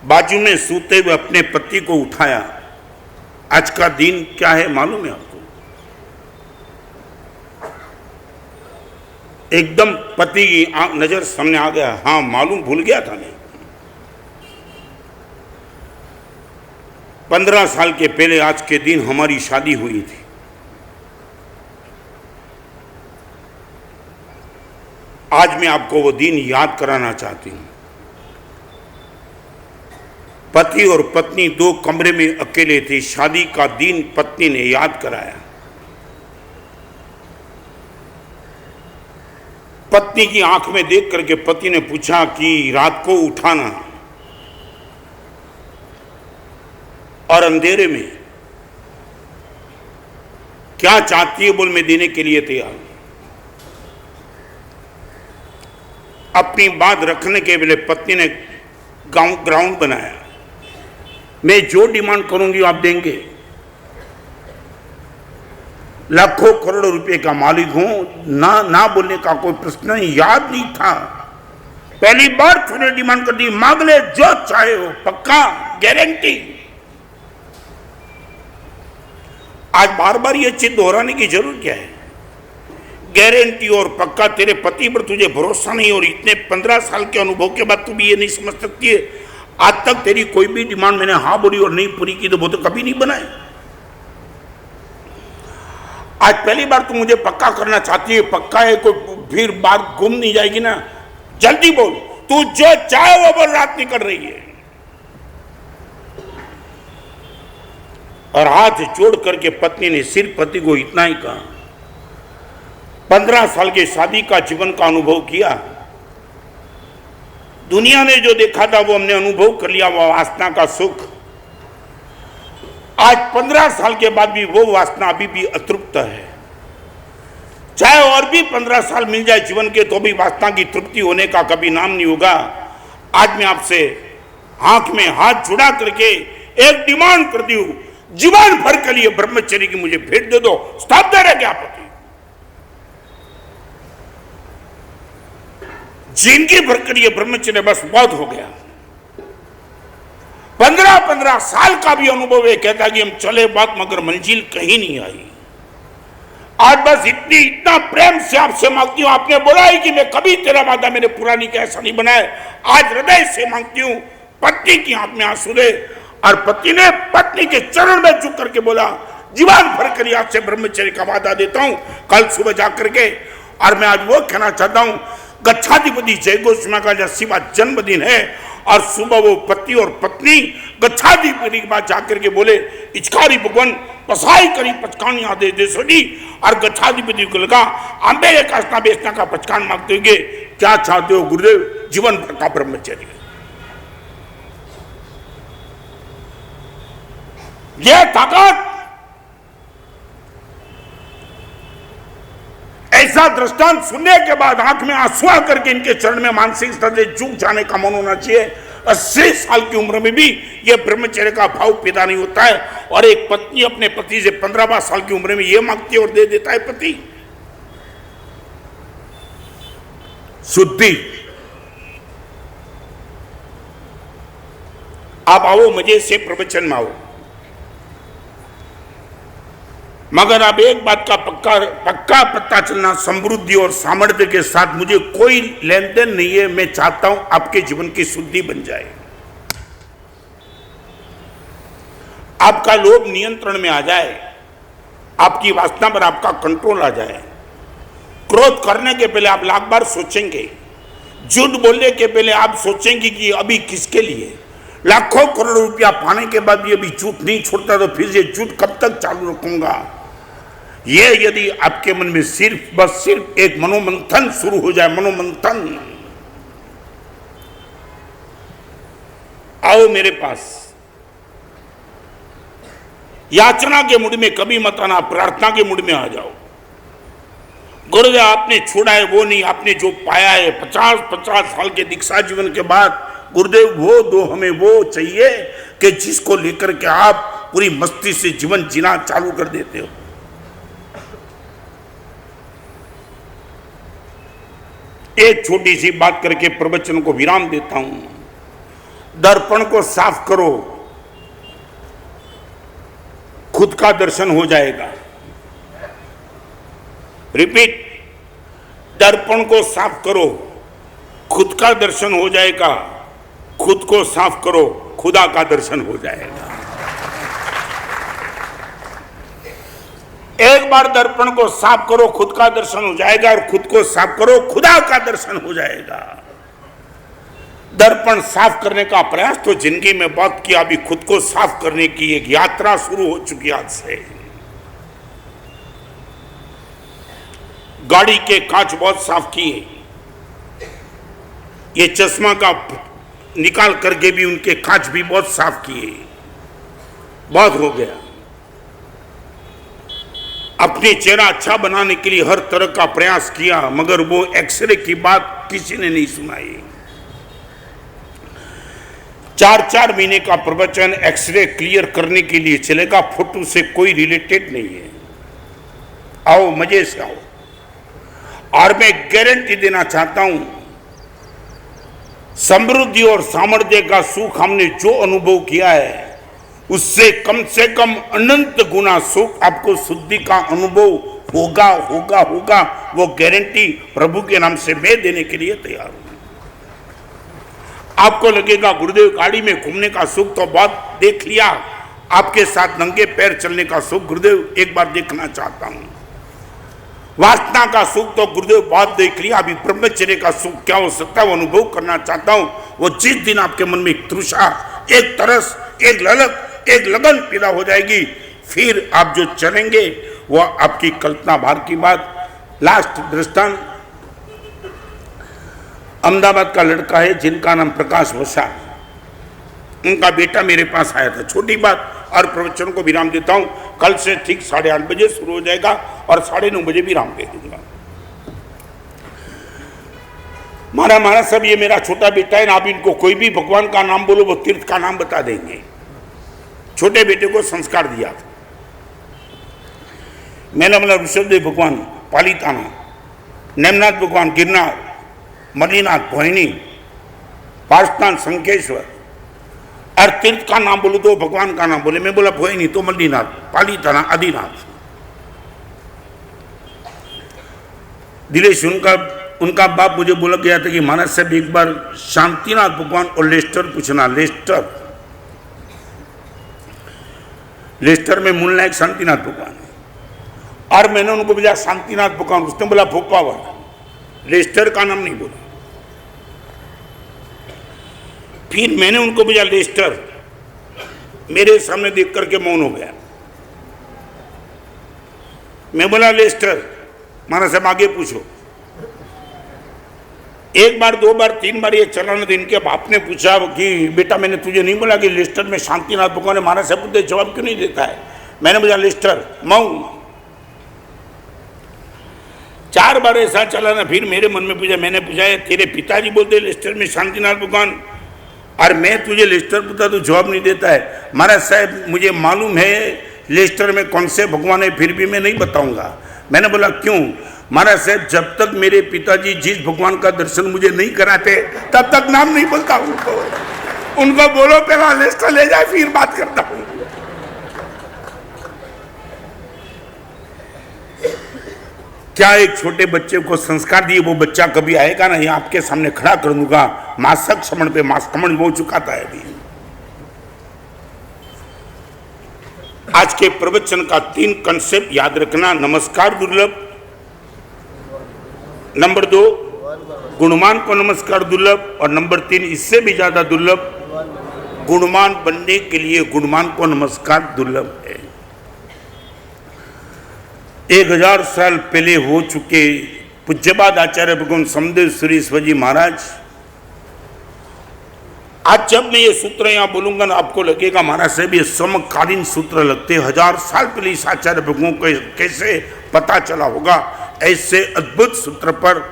बाजू में सूते हुए अपने पति को उठाया। आज का दिन क्या है मालूम है आपको? एकदम पति की नजर सामने आ गया। हाँ मालूम, भूल गया था मैं। 15 साल के पहले आज के दिन हमारी शादी हुई थी। आज मैं आपको वो दिन याद कराना चाहती हूं। पति और पत्नी 2 कमरे में अकेले थे। शादी का दिन पत्नी ने याद कराया। पत्नी की आंख में देख करके पति ने पूछा कि रात को उठाना, और अंधेरे में क्या चाहती है बोल मैं देने के लिए तैयार। अपनी बात रखने के लिए पत्नी ने ग्राउंड बनाया। मैं जो डिमांड करूंगी आप देंगे। लाखों करोड़ों रुपए का मालिक हूं, ना बोलने का कोई प्रश्न याद नहीं था। पहली बार तूने डिमांड कर दी, मांग ले जो चाहे हो, पक्का गारंटी। आज बार बार ये चीज दोहराने की जरूरत क्या है? गारंटी और पक्का। तेरे पति पर तुझे भरोसा नहीं, और इतने 15 साल के अनुभव के बाद तू भी ये नहीं समझ सकती है? आज तक तेरी कोई भी डिमांड मैंने हाँ बोली और नहीं पूरी की तो वो तो कभी नहीं बनाए। आज पहली बार तू मुझे पक्का करना चाहती है, पक्का है, कोई फिर बात गुम नहीं जाएगी ना? जल्दी बोल, तू जो चाहे वो बोल, रात निकल रही है। और हाथ जोड़ करके पत्नी ने सिर्फ पति को इतना ही कहा। 15 साल के शादी का जीवन का अनुभव किया। दुनिया ने जो देखा था वो हमने अनुभव कर लिया, वो वासना का सुख। आज 15 साल के बाद भी वो वासना अभी भी अतृप्त है। चाहे और भी 15 साल मिल जाए जीवन के तो भी वासना की तृप्ति होने का कभी नाम नहीं होगा। आज मैं आपसे आंख में हाथ जुड़ा करके एक डिमांड करती हूं, जीवन भर के लिए ब्रह्मचर्य की मुझे भेंट दे दो। स्टॉप दे रहे क्या पति? जिनकी भर के लिए ब्रह्मचर्य बस बहुत हो गया। 15 साल का भी अनुभव है, कहता कि हम चले बात मगर मंजिल कहीं नहीं आई। आज बस इतना प्रेम से आपसे मांगती हूं। आपने बोला है कि मैं कभी तेरा वादा मैंने पूरा नहीं किया, ऐसा नहीं बनाया। आज हृदय से मांगती हूं, पत्नी की आंख में आंसू दे। और पति ने पत्नी के चरण में झुक करके बोला, जीवन भर कर आपसे ब्रह्मचर्य का वादा देता हूं, कल सुबह जाकर के। और मैं आज वो कहना चाहता हूं, गच्छाधिपति जय गोस्वामी का 80वां जन्मदिन है और सुबह वो पति और पत्नी गच्छाधिपति के पास जाकर के बोले, इचकारी भगवान पसाई करी पचकान आदे देसोडी। और गच्छाधिपति को लगा, आंबे कासना बेचना का पचकान मांगते हुए, क्या चाहते हो गुरुदेव? जीवन भर का ब्रह्मचर्य। यह ताकत, ऐसा दृष्टांत सुनने के बाद आंख में आंसू आकर के इनके चरण में मानसिक स्तर से झुक जाने का मन होना चाहिए। 80 साल की उम्र में भी यह ब्रह्मचर्य का भाव पैदा नहीं होता है। और एक पत्नी अपने पति से 15 साल की उम्र में यह मांगती है और दे देता है पति। शुद्धि। आप आओ, मजे से प्रवचन में आओ, मगर अब एक बात का पक्का पता चलना, समृद्धि और सामर्थ्य के साथ मुझे कोई लेन देन नहीं है। मैं चाहता हूं आपके जीवन की शुद्धि बन जाए, आपका लोभ नियंत्रण में आ जाए, आपकी वासना पर आपका कंट्रोल आ जाए। क्रोध करने के पहले आप लाख बार सोचेंगे, झूठ बोलने के पहले आप सोचेंगे कि अभी किसके लिए। लाखों करोड़ रुपया पाने के बाद भी अभी झूठ नहीं छोड़ता तो फिर ये झूठ कब तक चालू रखूंगा। ये यदि आपके मन में सिर्फ एक मनोमंथन शुरू हो जाए, मनोमंथन। आओ मेरे पास, याचना के मूड में कभी मत आना, प्रार्थना के मूड में आ जाओ। गुरुदेव आपने छोड़ा है वो नहीं, आपने जो पाया है 50 साल के दीक्षा जीवन के बाद, गुरुदेव वो दो, हमें वो चाहिए कि जिसको लेकर के आप पूरी मस्ती से जीवन जीना चालू कर देते हो। एक छोटी सी बात करके प्रवचन को विराम देता हूं। दर्पण को साफ करो, खुद का दर्शन हो जाएगा। रिपीट, दर्पण को साफ करो, खुद का दर्शन हो जाएगा। खुद को साफ करो, खुदा का दर्शन हो जाएगा। एक बार दर्पण को साफ करो, खुद का दर्शन हो जाएगा। और खुद को साफ करो, खुदा का दर्शन हो जाएगा। दर्पण साफ करने का प्रयास तो जिंदगी में बहुत किया, अभी खुद को साफ करने की एक यात्रा शुरू हो चुकी आज से। गाड़ी के कांच बहुत साफ किए, ये चश्मा का निकाल करके भी उनके कांच भी बहुत साफ किए, बहुत हो गया। अपने चेहरा अच्छा बनाने के लिए हर तरह का प्रयास किया, मगर वो एक्सरे की बात किसी ने नहीं सुनाई। 4 महीने का प्रवचन एक्सरे क्लियर करने के लिए चलेगा, फोटो से कोई रिलेटेड नहीं है। आओ, मजे से आओ। और मैं गारंटी देना चाहता हूं, समृद्धि और सामर्थ्य का सुख हमने जो अनुभव किया है, उससे कम से कम अनंत गुना सुख आपको शुद्धि का अनुभव होगा होगा होगा। वो गारंटी प्रभु के नाम से मैं देने के लिए तैयार हूं। आपको लगेगा गुरुदेव गाड़ी में घूमने का सुख तो बहुत देख लिया, आपके साथ नंगे पैर चलने का सुख गुरुदेव एक बार देखना चाहता हूं। वासना का सुख तो गुरुदेव बहुत देख लिया, अभी ब्रह्मचर्य का सुख क्या हो सकता है वो अनुभव करना चाहता हूं। वो जिस दिन आपके मन में एक तृषा, एक तरस, एक ललक, एक लगन पैदा हो जाएगी, फिर आप जो चलेंगे वो आपकी कल्पना बाहर की बात। लास्ट दृष्टांत, अहमदाबाद का लड़का है जिनका नाम प्रकाश वसा, उनका बेटा मेरे पास आया था। छोटी बात, और प्रवचन को विराम देता हूं। कल से ठीक 8:30 बजे शुरू हो जाएगा और 9:30 बजे विराम दे दूंगा। मारा सब, ये मेरा छोटा बेटा है ना, आप इनको कोई भी भगवान का नाम बोलो वो तीर्थ का नाम बता देंगे। छोटे बेटे को संस्कार दिया था मैंने, बोला ऋषभदेव भगवान पालिताना, नेमनाथ भगवान गिरनार, मणिनाथ भोहिनी, पार्श्वनाथ शंखेश्वर, और तीर्थ का नाम बोलो तो भगवान का नाम बोले। मैं बोला भोहिनी तो मल्लीनाथ, पालिताना, आदिनाथ। दिलेश उनका बाप मुझे बोला गया था कि महाराज साहब एक बार शांतिनाथ भगवान और लेस्टर पूछना। लेस्टर में मूल नायक शांतिनाथ भगवान है और मैंने उनको बोला शांतिनाथ भगवान, उसने बोला भोपावर, लेस्टर का नाम नहीं बोला। फिर मैंने उनको बोला लेस्टर, मेरे सामने देख करके मौन हो गया। मैं बोला लेस्टर, महाराज साहब आगे पूछो। एक बार, दो बार, तीन बार ये चलाना था। इनके बाप ने पूछा कि बेटा मैंने तुझे नहीं बोला कि लेस्टर में शांतिनाथ भगवान है? महाराज साहब बोलते जवाब क्यों नहीं देता है? मैंने बोला लेस्टर, मऊ। 4 बार ऐसा चलाना। फिर मेरे मन में पूछा, मैंने पूछा तेरे पिताजी बोलते लेस्टर में शांतिनाथ भगवान और मैं तुझे लेस्टर पूछता तो जवाब नहीं देता है? महाराज साहब मुझे मालूम है लेस्टर में कौन से भगवान है, फिर भी मैं नहीं बताऊंगा। मैंने बोला क्यों? महाराज साहब जब तक मेरे पिताजी जिस भगवान का दर्शन मुझे नहीं कराते तब तक नाम नहीं बोलता उनको बोलो पहला लेस्टर ले जाए फिर बात करता हूं। क्या एक छोटे बच्चे को संस्कार दिए वो बच्चा कभी आएगा नहीं? आपके सामने खड़ा कर दूंगा। मासक श्रवण पे मासकमण हो चुका था अभी। आज के प्रवचन का 3 कंसेप्ट याद रखना। नमस्कार दुर्लभ, नंबर 2 गुणमान को नमस्कार दुर्लभ, और नंबर 3 इससे भी ज्यादा दुर्लभ गुणमान बनने के लिए गुणमान को नमस्कार दुर्लभ है। 1000 साल पहले हो चुके पूज्यपाद आचार्य भगवान समदेव सुरेश्वर जी महाराज, आज जब मैं ये सूत्र यहाँ बोलूंगा ना आपको लगेगा महाराज साहब ये समकालीन सूत्र लगते। 1000 साल पहले इस आचार्य भगवान को कैसे पता चला होगा? ऐसे अद्भुत सूत्र पर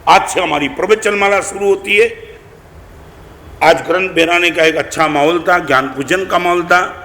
आज से हमारी प्रवचन माला शुरू होती है। आज ग्रंथ बेराने का एक अच्छा माहौल था, ज्ञान पूजन का माहौल था।